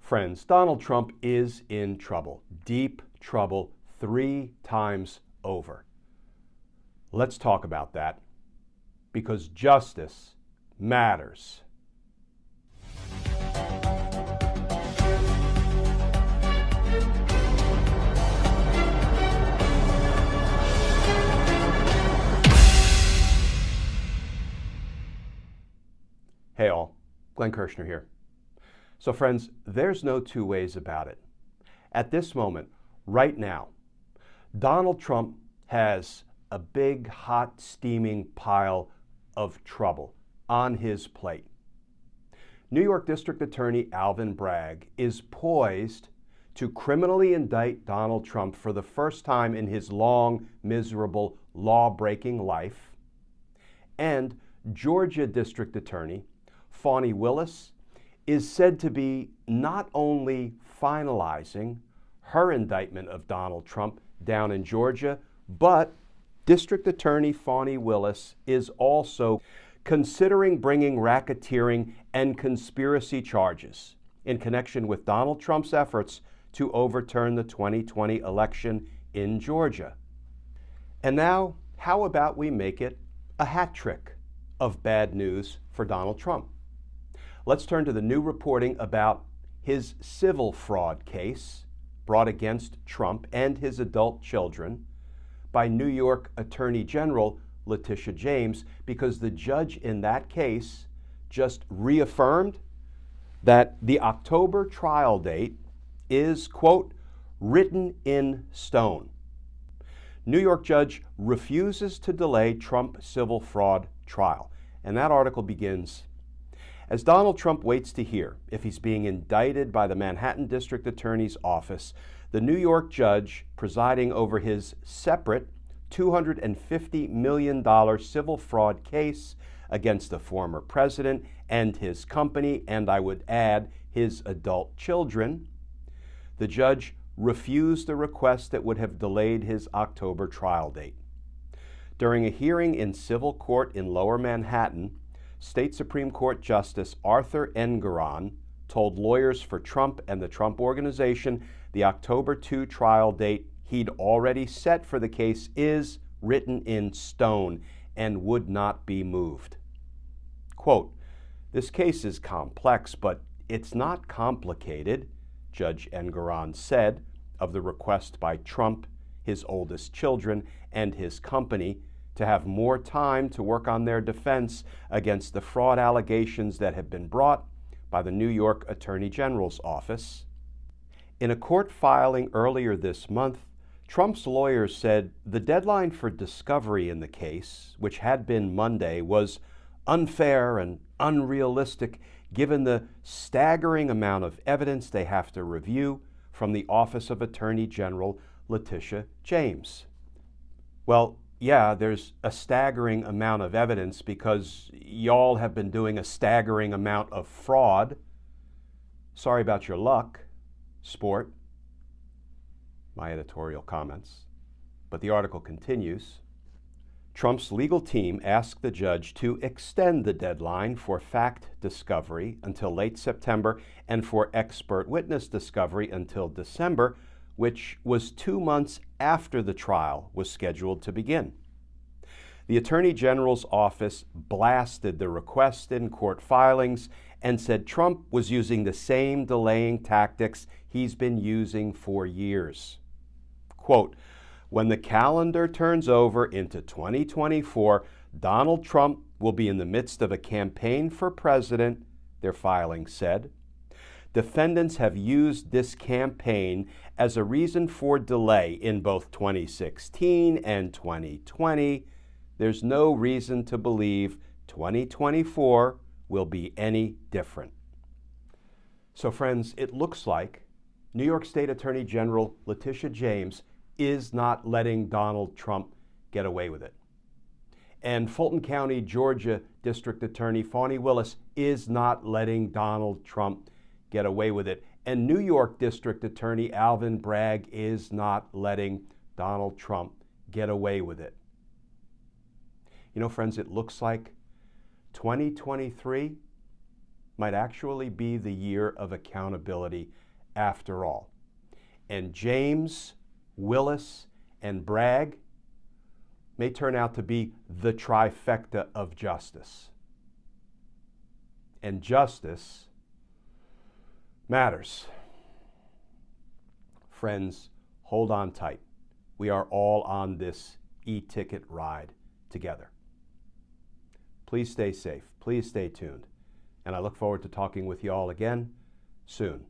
Friends, Donald Trump is in trouble, deep trouble, 3 times over. Let's talk about that, because justice matters. Hey all, Glenn Kirshner here. So friends, there's no two ways about it. At this moment, right now, Donald Trump has a big, hot, steaming pile of trouble on his plate. New York District Attorney Alvin Bragg is poised to criminally indict Donald Trump for the first time in his long, miserable, law-breaking life. And Georgia District Attorney Fani Willis is said to be not only finalizing her indictment of Donald Trump down in Georgia, but District Attorney Fani Willis is also considering bringing racketeering and conspiracy charges in connection with Donald Trump's efforts to overturn the 2020 election in Georgia. And now, how about we make it a hat trick of bad news for Donald Trump? Let's turn to the new reporting about his civil fraud case brought against Trump and his adult children by New York Attorney General Leticia James, because the judge in that case just reaffirmed that the October trial date is, quote, written in stone. New York judge refuses to delay Trump civil fraud trial. And that article begins, as Donald Trump waits to hear if he's being indicted by the Manhattan District Attorney's Office, the New York judge presiding over his separate $250 million civil fraud case against the former president and his company, and I would add, his adult children, the judge refused a request that would have delayed his October trial date. During a hearing in civil court in Lower Manhattan, State Supreme Court Justice Arthur Engeron told lawyers for Trump and the Trump Organization the October 2 trial date he'd already set for the case is written in stone and would not be moved. Quote, this case is complex, but it's not complicated, Judge Engeron said of the request by Trump, his oldest children, and his company to have more time to work on their defense against the fraud allegations that have been brought by the New York Attorney General's office. In a court filing earlier this month, Trump's lawyers said the deadline for discovery in the case, which had been Monday, was unfair and unrealistic given the staggering amount of evidence they have to review from the Office of Attorney General Leticia James. Well, yeah, there's a staggering amount of evidence because y'all have been doing a staggering amount of fraud. Sorry about your luck, sport. My editorial comments. But the article continues. Trump's legal team asked the judge to extend the deadline for fact discovery until late September and for expert witness discovery until December, which was 2 months after the trial was scheduled to begin. The Attorney General's office blasted the request in court filings and said Trump was using the same delaying tactics he's been using for years. Quote, when the calendar turns over into 2024, Donald Trump will be in the midst of a campaign for president, their filing said. Defendants have used this campaign as a reason for delay in both 2016 and 2020. There's no reason to believe 2024 will be any different. So friends, it looks like New York State Attorney General Leticia James is not letting Donald Trump get away with it. And Fulton County, Georgia District Attorney Fani Willis is not letting Donald Trump get away with it. And New York District Attorney Alvin Bragg is not letting Donald Trump get away with it. You know, friends, it looks like 2023 might actually be the year of accountability after all. And James, Willis, and Bragg may turn out to be the trifecta of justice. And justice matters. Friends, hold on tight. We are all on this e-ticket ride together. Please stay safe. Please stay tuned. And I look forward to talking with you all again soon.